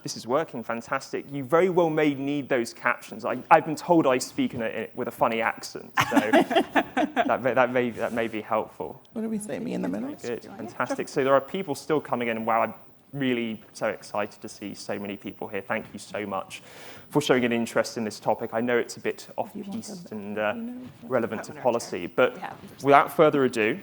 This is working fantastic. You very well may need those captions. I've been told I speak with a funny accent, so that may be helpful. What do we say? Me in the middle? Good, fantastic. So there are people still coming in. Wow, I'm really so excited to see so many people here. Thank you so much for showing an interest in this topic. I know it's a bit off-piste and relevant to policy, but without further ado,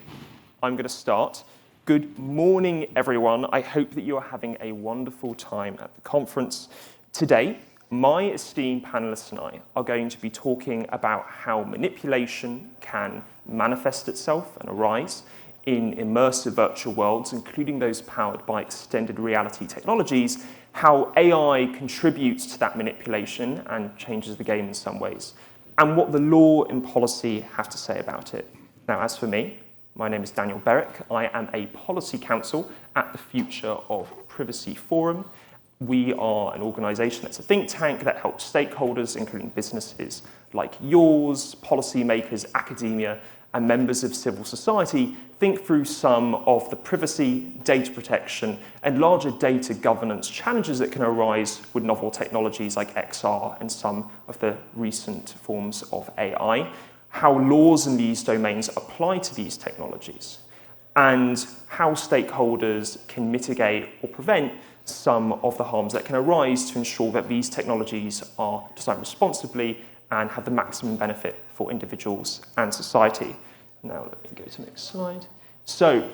I'm going to start. Good morning, everyone. I hope that you are having a wonderful time at the conference. Today, my esteemed panelists and I are going to be talking about how manipulation can manifest itself and arise in immersive virtual worlds, including those powered by extended reality technologies, how AI contributes to that manipulation and changes the game in some ways, and what the law and policy have to say about it. Now, as for me, my name is Daniel Berrick. I am a policy counsel at the Future of Privacy Forum. We are an organisation that's a think tank that helps stakeholders, including businesses like yours, policymakers, academia, and members of civil society, think through some of the privacy, data protection, and larger data governance challenges that can arise with novel technologies like XR and some of the recent forms of AI, how laws in these domains apply to these technologies, and how stakeholders can mitigate or prevent some of the harms that can arise to ensure that these technologies are designed responsibly and have the maximum benefit for individuals and society. Now let me go to the next slide. So,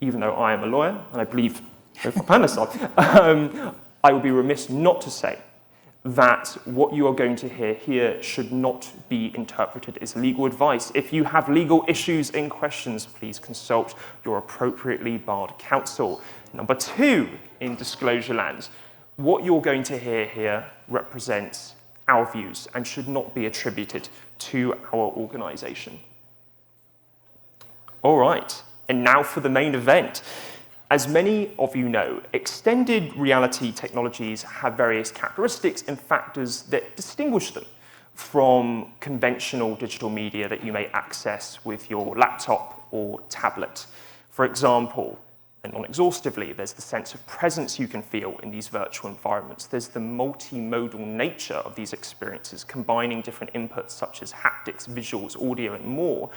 even though I am a lawyer, and I believe both my panelists are, I would be remiss not to say that what you are going to hear here should not be interpreted as legal advice. If you have legal issues and questions, please consult your appropriately barred counsel. Number two, in disclosure land, what you're going to hear here represents our views and should not be attributed to our organisation. All right, and now for the main event. As many of you know, extended reality technologies have various characteristics and factors that distinguish them from conventional digital media that you may access with your laptop or tablet. For example, and non-exhaustively, there's the sense of presence you can feel in these virtual environments. There's the multimodal nature of these experiences, combining different inputs such as haptics, visuals, audio, and more.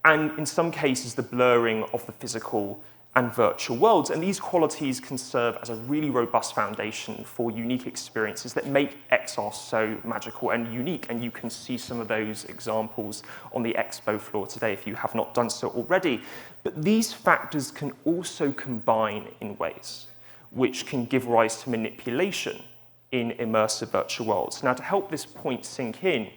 And in some cases, the blurring of the physical and virtual worlds. And these qualities can serve as a really robust foundation for unique experiences that make XR so magical and unique. And you can see some of those examples on the expo floor today if you have not done so already. But these factors can also combine in ways which can give rise to manipulation in immersive virtual worlds. Now, to help this point sink in,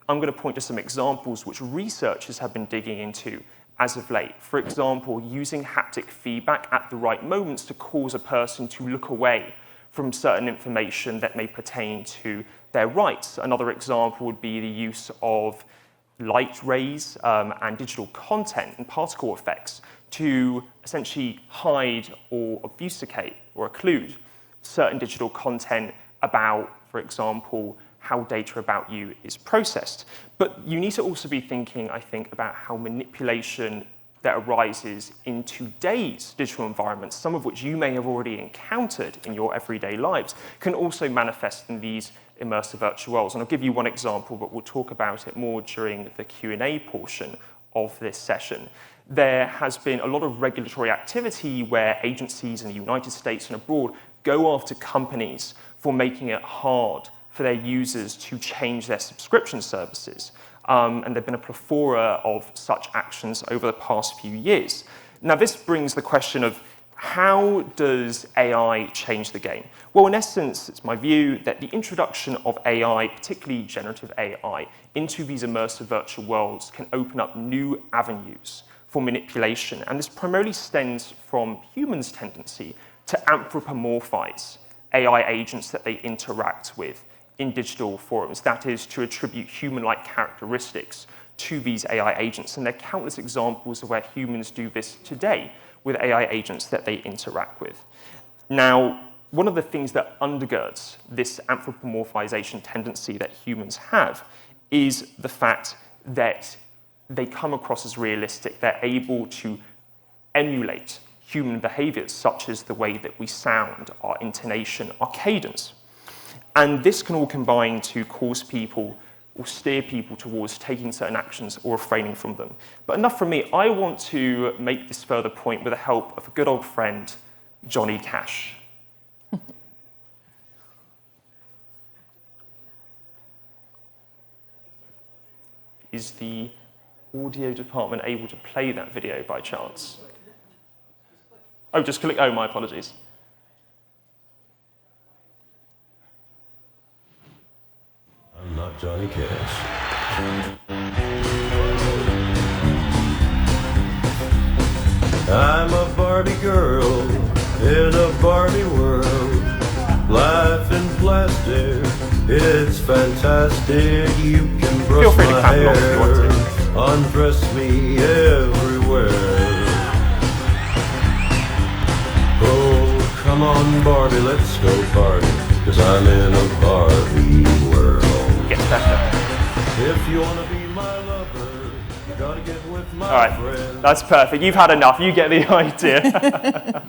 I'm going to point to some examples which researchers have been digging into as of late. For example, using haptic feedback at the right moments to cause a person to look away from certain information that may pertain to their rights. Another example would be the use of light rays and digital content and particle effects to essentially hide or obfuscate or occlude certain digital content about, for example, how data about you is processed. But you need to also be thinking, I think, about how manipulation that arises in today's digital environments, some of which you may have already encountered in your everyday lives, can also manifest in these immersive virtual worlds. And I'll give you one example, but we'll talk about it more during the Q&A portion of this session. There has been a lot of regulatory activity where agencies in the United States and abroad go after companies for making it hard for their users to change their subscription services. And there have been a plethora of such actions over the past few years. Now, this brings the question of how does AI change the game? Well, in essence, it's my view that the introduction of AI, particularly generative AI, into these immersive virtual worlds can open up new avenues for manipulation. And this primarily stems from humans' tendency to anthropomorphize AI agents that they interact with in digital forums, that is, to attribute human-like characteristics to these AI agents. And there are countless examples of where humans do this today with AI agents that they interact with. Now, one of the things that undergirds this anthropomorphization tendency that humans have is the fact that they come across as realistic. They're able to emulate human behaviors, such as the way that we sound, our intonation, our cadence. And this can all combine to cause people or steer people towards taking certain actions or refraining from them. But enough from me. I want to make this further point with the help of a good old friend, Johnny Cash. Is the audio department able to play that video by chance? Oh, just click. Oh, my apologies. I'm not Johnny Cash. I'm a Barbie girl in a Barbie world. Life in plastic, it's fantastic. You can brush my hair, undress me everywhere. Oh, come on, Barbie, let's go party, 'cause I'm in a Barbie world. Gets better. If you wanna be my lover, you gotta get with my All right, friend. that's perfect. You've had enough. You get the idea.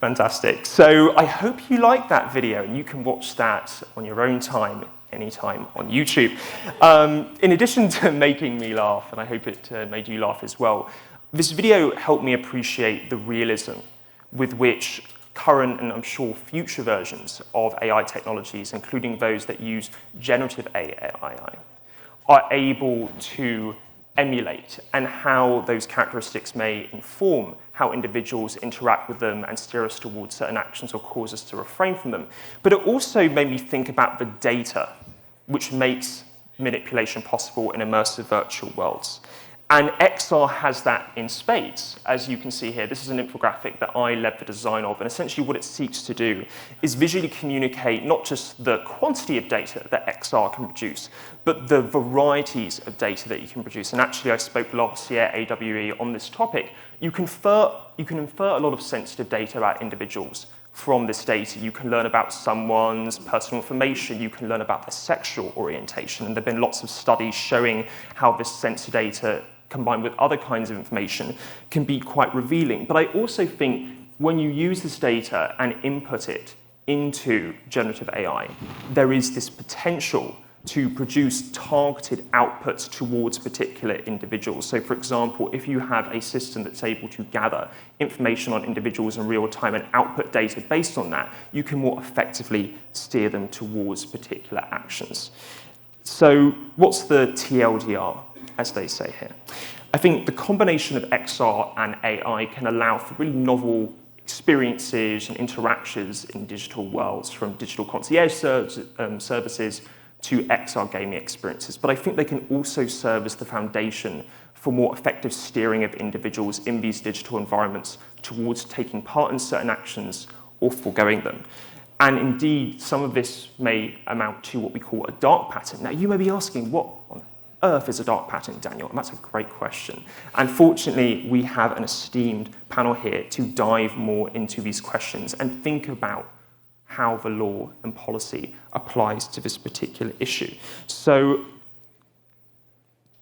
Fantastic. So I hope you liked that video, and you can watch that on your own time, anytime on YouTube. In addition to making me laugh, and I hope it made you laugh as well, this video helped me appreciate the realism with which current and I'm sure future versions of AI technologies, including those that use generative AI, are able to emulate, and how those characteristics may inform how individuals interact with them and steer us towards certain actions or cause us to refrain from them. But it also made me think about the data which makes manipulation possible in immersive virtual worlds. And XR has that in spades, as you can see here. This is an infographic that I led the design of, and essentially what it seeks to do is visually communicate not just the quantity of data that XR can produce, but the varieties of data that you can produce. And actually, I spoke last year at AWE on this topic. You can infer a lot of sensitive data about individuals from this data. You can learn about someone's personal information. You can learn about their sexual orientation. And there have been lots of studies showing how this sensitive data combined with other kinds of information can be quite revealing. But I also think when you use this data and input it into generative AI, there is this potential to produce targeted outputs towards particular individuals. So for example, if you have a system that's able to gather information on individuals in real time and output data based on that, you can more effectively steer them towards particular actions. So what's the TLDR, as they say here? I think the combination of XR and AI can allow for really novel experiences and interactions in digital worlds, from digital concierge services to XR gaming experiences. But I think they can also serve as the foundation for more effective steering of individuals in these digital environments towards taking part in certain actions or foregoing them. And indeed, some of this may amount to what we call a dark pattern. Now, you may be asking, what on earth is a dark pattern, Daniel? And that's a great question. And fortunately, we have an esteemed panel here to dive more into these questions and think about how the law and policy applies to this particular issue. So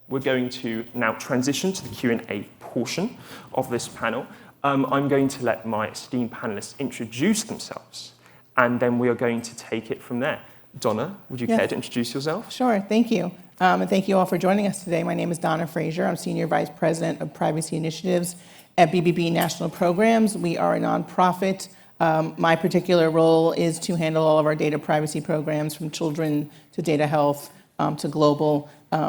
we're going to now transition to the Q&A portion of this panel. I'm going to let my esteemed panelists introduce themselves, and then we are going to take it from there. Dona, would you care to introduce yourself? Sure, thank you. And thank you all for joining us today. My name is Dona Fraser. I'm Senior Vice President of Privacy Initiatives at BBB National Programs. We are a nonprofit. My particular role is to handle all of our data privacy programs, from children to data health to global.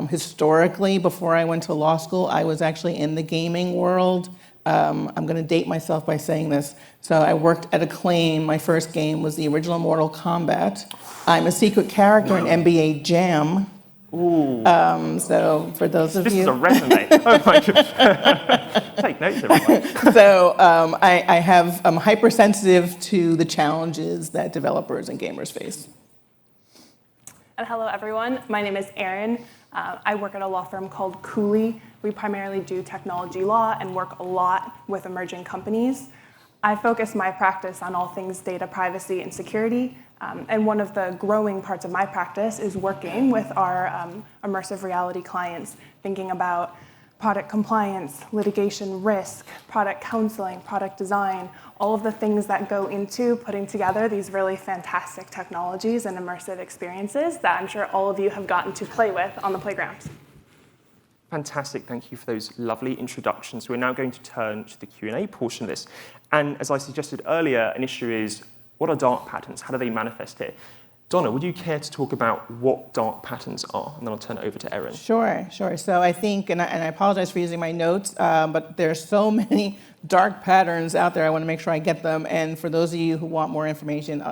Historically, before I went to law school, I was actually in the gaming world. I'm going to date myself by saying this. So I worked at Acclaim. My first game was the original Mortal Kombat. I'm a secret character in NBA Jam. Ooh. So for those of you... This is a resume. Oh my goodness. Take notes, everyone. So I have, I'm hypersensitive to the challenges that developers and gamers face. And hello, everyone. My name is Erin. I work at a law firm called Cooley. We primarily do technology law and work a lot with emerging companies. I focus my practice on all things data privacy and security. And one of the growing parts of my practice is working with our immersive reality clients, thinking about product compliance, litigation risk, product counseling, product design, all of the things that go into putting together these really fantastic technologies and immersive experiences that I'm sure all of you have gotten to play with on the playgrounds. Fantastic, thank you for those lovely introductions. We're now going to turn to the Q&A portion of this. And as I suggested earlier, an issue is, what are dark patterns? How do they manifest here? Donna, would you care to talk about what dark patterns are? And then I'll turn it over to Erin. Sure. So I think, and I apologize for using my notes, but there's so many dark patterns out there. I want to make sure I get them. And for those of you who want more information,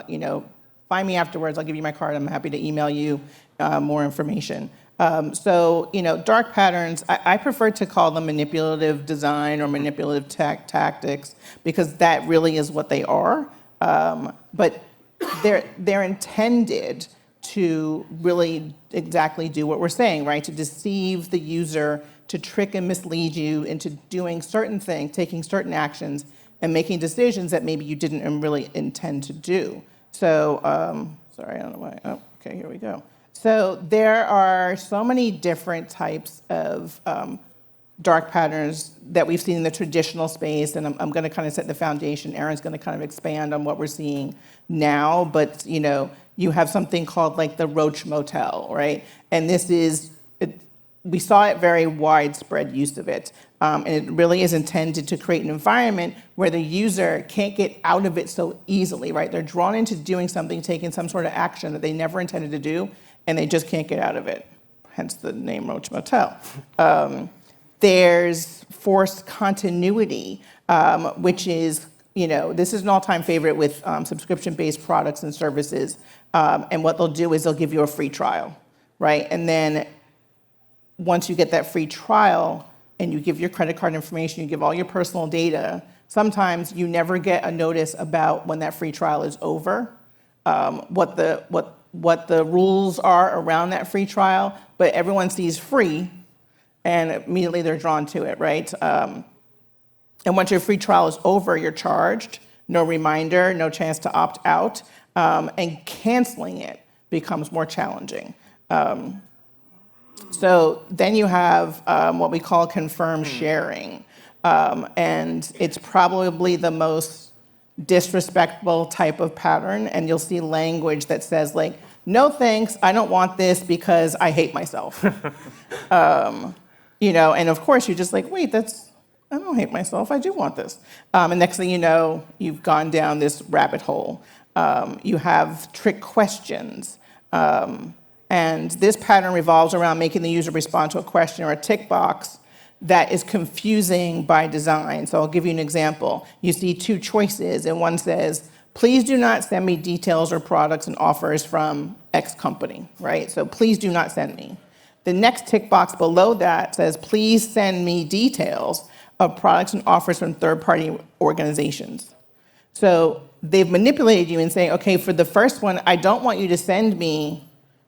find me afterwards. I'll give you my card. I'm happy to email you more information. Dark patterns, I prefer to call them manipulative design or manipulative tactics, because that really is what they are. But they're intended to really exactly do what we're saying, right? To deceive the user, to trick and mislead you into doing certain things, taking certain actions, and making decisions that maybe you didn't really intend to do. So, sorry, I don't know why. Oh, okay, here we go. So there are so many different types of dark patterns that we've seen in the traditional space, and I'm going to kind of set the foundation. Erin's going to kind of expand on what we're seeing now, but you have something called like the Roach Motel, right? And we saw it very widespread use of it, and it really is intended to create an environment where the user can't get out of it so easily, right? They're drawn into doing something, taking some sort of action that they never intended to do, and they just can't get out of it. Hence the name Roach Motel. There's forced continuity, which is, this is an all-time favorite with subscription-based products and services. And what they'll do is they'll give you a free trial, right? And then once you get that free trial and you give your credit card information, you give all your personal data, sometimes you never get a notice about when that free trial is over, what the rules are around that free trial, but everyone sees free, and immediately they're drawn to it, right? And once your free trial is over, you're charged, no reminder, no chance to opt out, and canceling it becomes more challenging. So then you have what we call confirmed sharing, and it's probably the most disrespectful type of pattern, and you'll see language that says like, no thanks, I don't want this because I hate myself. And of course you're just like, wait, I don't hate myself, I do want this. And next thing you know, you've gone down this rabbit hole. You have trick questions. And this pattern revolves around making the user respond to a question or a tick box that is confusing by design. So I'll give you an example. You see two choices, and one says, please do not send me details or products and offers from X company, right? So please do not send me. The next tick box below that says, please send me details of products and offers from third-party organizations. So they've manipulated you and saying, okay, for the first one, I don't want you to send me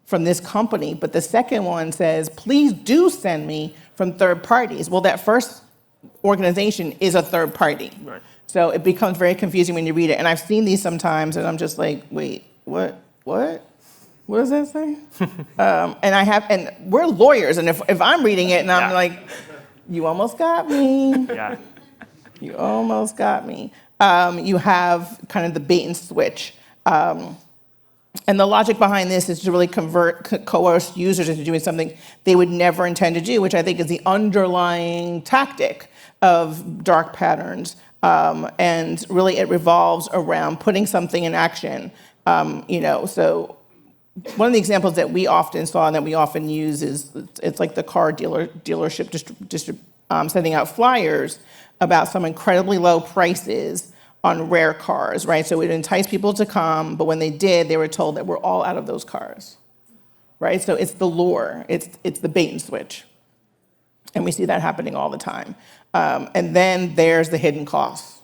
from this company, but the second one says, please do send me from third parties. Well, that first organization is a third party. Right. So it becomes very confusing when you read it. And I've seen these sometimes, and I'm just like, wait, what? What does that say? And we're lawyers, and if I'm reading it and I'm like, you almost got me. Yeah. You almost got me. You have kind of the bait and switch. And the logic behind this is to really coerce users into doing something they would never intend to do, which I think is the underlying tactic of dark patterns. And really it revolves around putting something in action. So one of the examples that we often saw and that we often use is it's like the car dealership sending out flyers about some incredibly low prices on rare cars, right? So it would entice people to come, but when they did, they were told that we're all out of those cars, right? So it's the lure, it's the bait and switch. And we see that happening all the time. And then there's the hidden costs.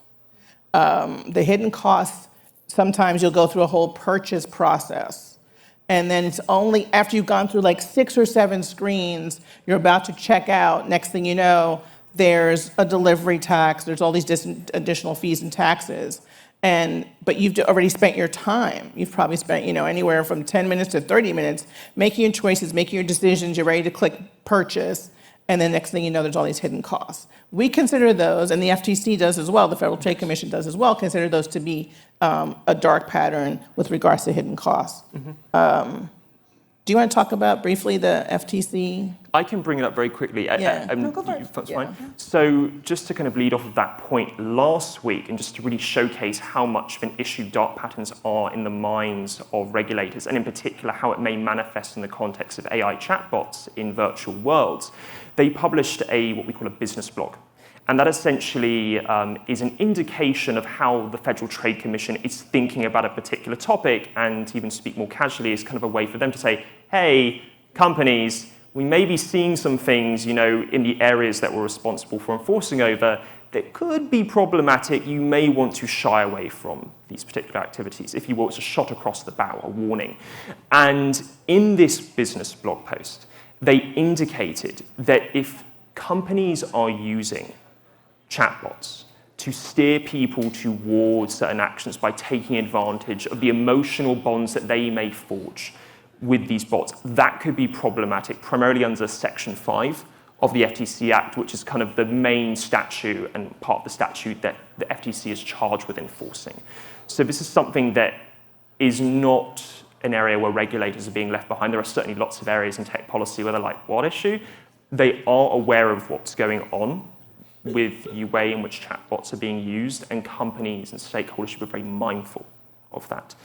The hidden costs, sometimes you'll go through a whole purchase process, and then it's only after you've gone through like 6 or 7 screens, you're about to check out, next thing you know, there's a delivery tax, there's all these additional fees and taxes, but you've already spent your time. You've probably spent anywhere from 10 minutes to 30 minutes making your choices, making your decisions, you're ready to click purchase, and then next thing you know, there's all these hidden costs. We consider those, and the FTC does as well, the Federal Trade Commission does as well, consider those to be a dark pattern with regards to hidden costs. Do you want to talk about briefly the FTC? I can bring it up very quickly. No, go for it. That's Yeah. fine. So just to kind of lead off of that point, last week, and just to really showcase how much of an issue dark patterns are in the minds of regulators, and in particular how it may manifest in the context of AI chatbots in virtual worlds, they published what we call a business blog. And that essentially is an indication of how the Federal Trade Commission is thinking about a particular topic, and to even speak more casually, is kind of a way for them to say, hey, companies, we may be seeing some things, in the areas that we're responsible for enforcing over that could be problematic. You may want to shy away from these particular activities. If you will, it's a shot across the bow, a warning. And in this business blog post, they indicated that if companies are using chatbots to steer people towards certain actions by taking advantage of the emotional bonds that they may forge with these bots, that could be problematic, primarily under Section 5 of the FTC Act, which is kind of the main statute and part of the statute that the FTC is charged with enforcing. So this is something that is not an area where regulators are being left behind. There are certainly lots of areas in tech policy where they're like, what issue? They are aware of what's going on with the way in which chatbots are being used, and companies and stakeholders should be very mindful of that.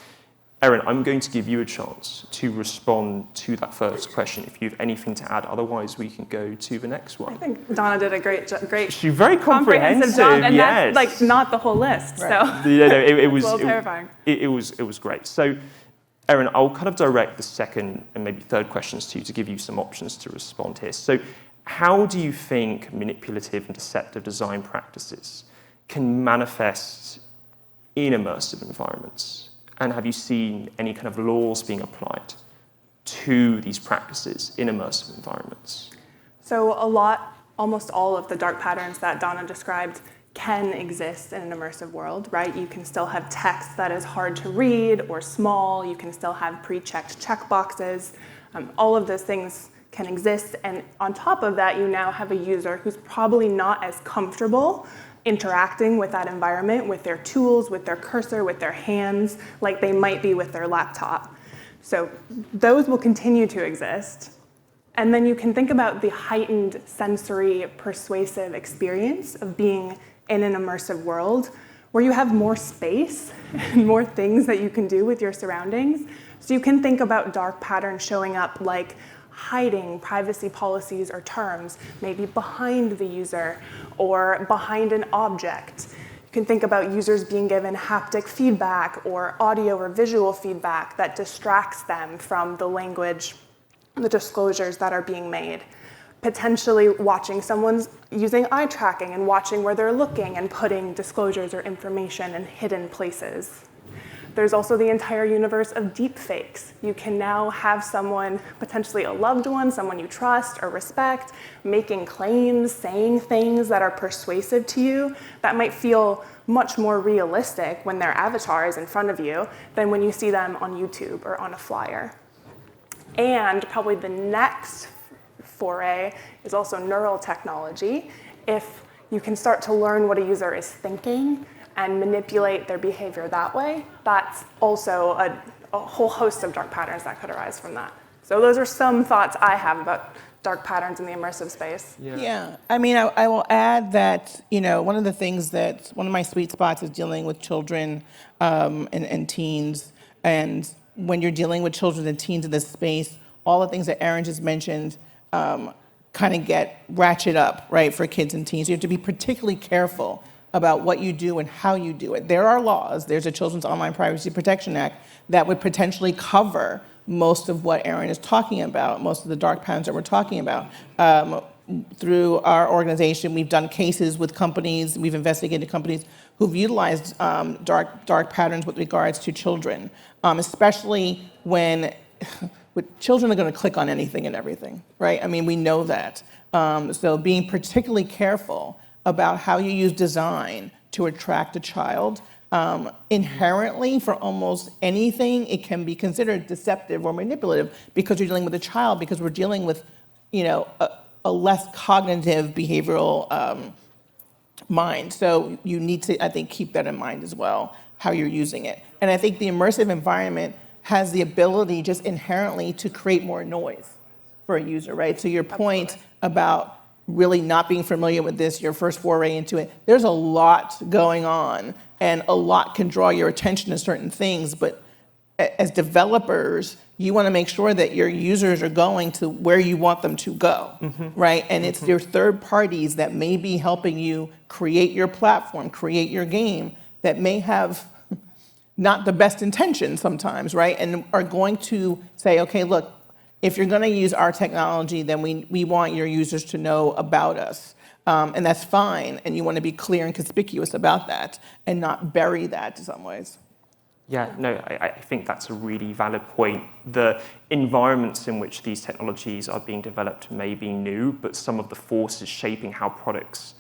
Erin, I'm going to give you a chance to respond to that first question if you have anything to add. Otherwise, we can go to the next one. I think Dona did a great, She's very comprehensive job, and yes. that's not the whole list. Right. So it was a little terrifying. It was great. So, Erin, I'll kind of direct the second and maybe third questions to you to give you some options to respond here. So, how do you think manipulative and deceptive design practices can manifest in immersive environments? And have you seen any kind of laws being applied to these practices in immersive environments? So almost all of the dark patterns that Dona described can exist in an immersive world, right? You can still have text that is hard to read or small. You can still have pre-checked checkboxes. All of those things can exist. And on top of that, you now have a user who's probably not as comfortable interacting with that environment, with their tools, with their cursor, with their hands, like they might be with their laptop. So those will continue to exist. And then you can think about the heightened sensory persuasive experience of being in an immersive world where you have more space and more things that you can do with your surroundings. So you can think about dark patterns showing up like hiding privacy policies or terms, maybe behind the user or behind an object. You can think about users being given haptic feedback or audio or visual feedback that distracts them from the language, the disclosures that are being made. Potentially watching someone's using eye tracking and watching where they're looking and putting disclosures or information in hidden places. There's also the entire universe of deepfakes. You can now have someone, potentially a loved one, someone you trust or respect, making claims, saying things that are persuasive to you that might feel much more realistic when their avatar is in front of you than when you see them on YouTube or on a flyer. And probably the next foray is also neural technology. If you can start to learn what a user is thinking and manipulate their behavior that way, that's also a whole host of dark patterns that could arise from that. So those are some thoughts I have about dark patterns in the immersive space. Yeah. I mean, I will add that, one of the things that, one of my sweet spots is dealing with children and teens. And when you're dealing with children and teens in this space, all the things that Erin just mentioned kind of get ratchet up, right, for kids and teens. You have to be particularly careful about what you do and how you do it. There are laws. There's a Children's Online Privacy Protection Act that would potentially cover most of what Erin is talking about, most of the dark patterns that we're talking about. Through our organization, we've done cases with companies, we've investigated companies who've utilized dark patterns with regards to children, especially when children are going to click on anything and everything, right? I mean, we know that. So being particularly careful about how you use design to attract a child. Inherently, for almost anything, it can be considered deceptive or manipulative because you're dealing with a child, because we're dealing with, a less cognitive behavioral mind. So you need to, I think, keep that in mind as well, how you're using it. And I think the immersive environment has the ability just inherently to create more noise for a user, right? So your point Absolutely. about really not being familiar with this, your first foray into it, there's a lot going on and a lot can draw your attention to certain things, but as developers, you want to make sure that your users are going to where you want them to go, right? And it's your third parties that may be helping you create your platform, create your game, that may have not the best intentions sometimes, right? And are going to say, okay, look, if you're going to use our technology, then we want your users to know about us. And that's fine. And you want to be clear and conspicuous about that and not bury that in some ways. Yeah, no, I think that's a really valid point. The environments in which these technologies are being developed may be new, but some of the forces shaping how products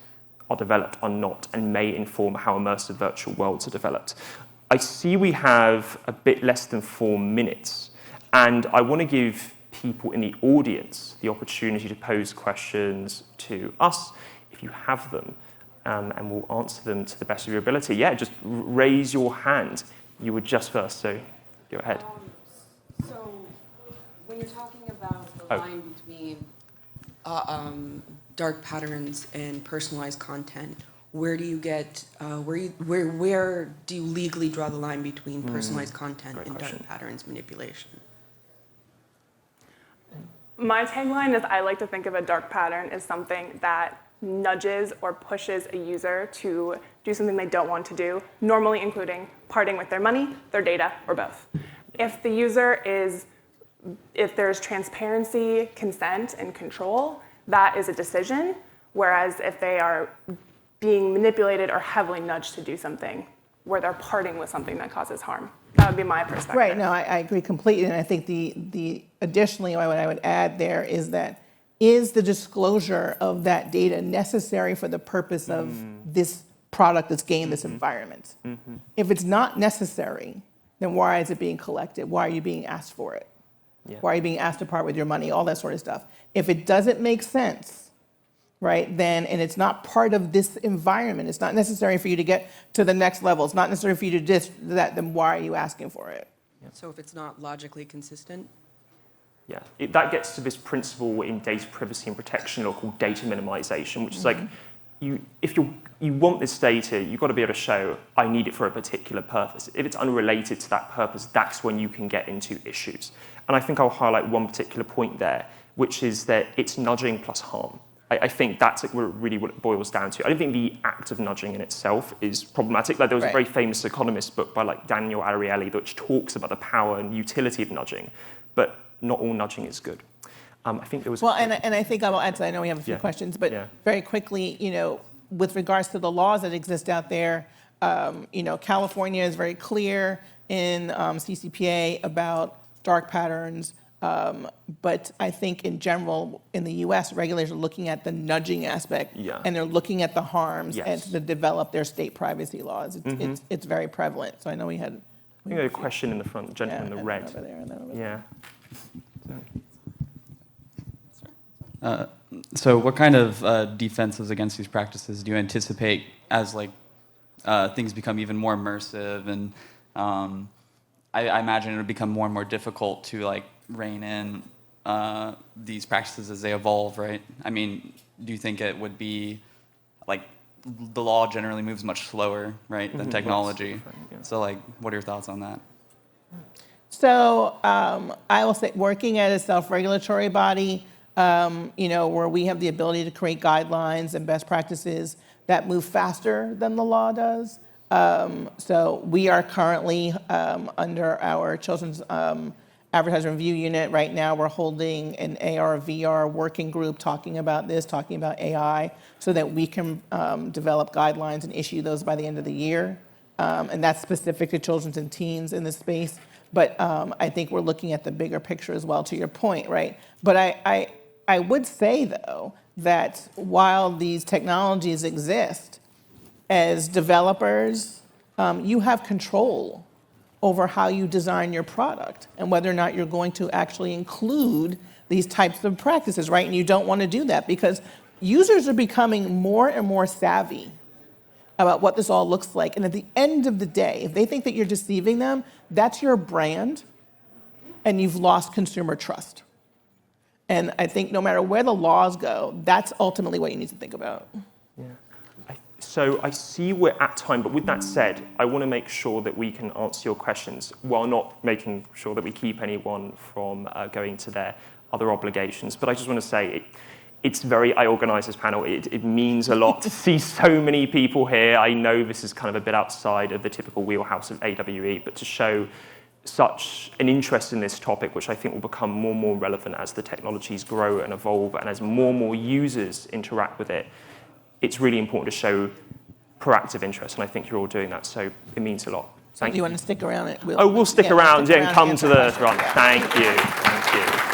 are developed are not and may inform how immersive virtual worlds are developed. I see we have a bit less than 4 minutes, and I want to give people in the audience the opportunity to pose questions to us, if you have them, and we'll answer them to the best of your ability. Yeah, just raise your hand. You were just first, so go ahead. So when you're talking about the line between dark patterns and personalized content, where do you get where do you legally draw the line between personalized content and dark patterns manipulation? My tagline is I like to think of a dark pattern as something that nudges or pushes a user to do something they don't want to do, normally including parting with their money, their data, or both. If there's transparency, consent, and control, that is a decision, whereas if they are being manipulated or heavily nudged to do something where they're parting with something that causes harm. That would be my perspective. Right, no, I agree completely. And I think the additionally, what I would add there is that is the disclosure of that data necessary for the purpose of this product, this game, this environment? If it's not necessary, then why is it being collected? Why are you being asked for it? Yeah. Why are you being asked to part with your money? All that sort of stuff. If it doesn't make sense, right, then, and it's not part of this environment, it's not necessary for you to get to the next level, it's not necessary for you to do that, then why are you asking for it? Yeah. So if it's not logically consistent? Yeah, that gets to this principle in data privacy and protection law called data minimization, which is like, if you want this data, you've got to be able to show, I need it for a particular purpose. If it's unrelated to that purpose, that's when you can get into issues. And I think I'll highlight one particular point there, which is that it's nudging plus harm. I think that's really what it boils down to. I don't think the act of nudging in itself is problematic. Like there was a very famous economist book by like Daniel Ariely which talks about the power and utility of nudging, but not all nudging is good. I think there was... Well, and I think I will add to that. I know we have a few questions, but very quickly, with regards to the laws that exist out there, California is very clear in CCPA about dark patterns, but I think in general, in the US, regulators are looking at the nudging aspect, and they're looking at the harms and to develop their state privacy laws. It's very prevalent. So I know we had... I think we had a question in the front, the gentleman in the red. Over there, and then over there. So what kind of defenses against these practices do you anticipate as things become even more immersive? And I imagine it would become more and more difficult to rein in these practices as they evolve, right? I mean, do you think it would be the law generally moves much slower, right, than technology? So what are your thoughts on that? So I will say, working at a self-regulatory body, where we have the ability to create guidelines and best practices that move faster than the law does. So we are currently under our Children's Advertising Review Unit. Right now we're holding an AR/VR working group talking about this, talking about AI, so that we can develop guidelines and issue those by the end of the year. And that's specific to children and teens in this space. But I think we're looking at the bigger picture as well, to your point, right? But I would say, though, that while these technologies exist, as developers, you have control over how you design your product and whether or not you're going to actually include these types of practices, right? And you don't want to do that because users are becoming more and more savvy about what this all looks like. And at the end of the day, if they think that you're deceiving them, that's your brand, and you've lost consumer trust. And I think no matter where the laws go, that's ultimately what you need to think about. Yeah. So I see we're at time, but with that said, I want to make sure that we can answer your questions while not making sure that we keep anyone from going to their other obligations. But I just want to say, I organise this panel. It means a lot to see so many people here. I know this is kind of a bit outside of the typical wheelhouse of AWE, but to show such an interest in this topic, which I think will become more and more relevant as the technologies grow and evolve and as more and more users interact with it, it's really important to show proactive interest, and I think you're all doing that, so it means a lot. Thank you. Do you want to stick around? We'll stick around and come to the front. Thank you.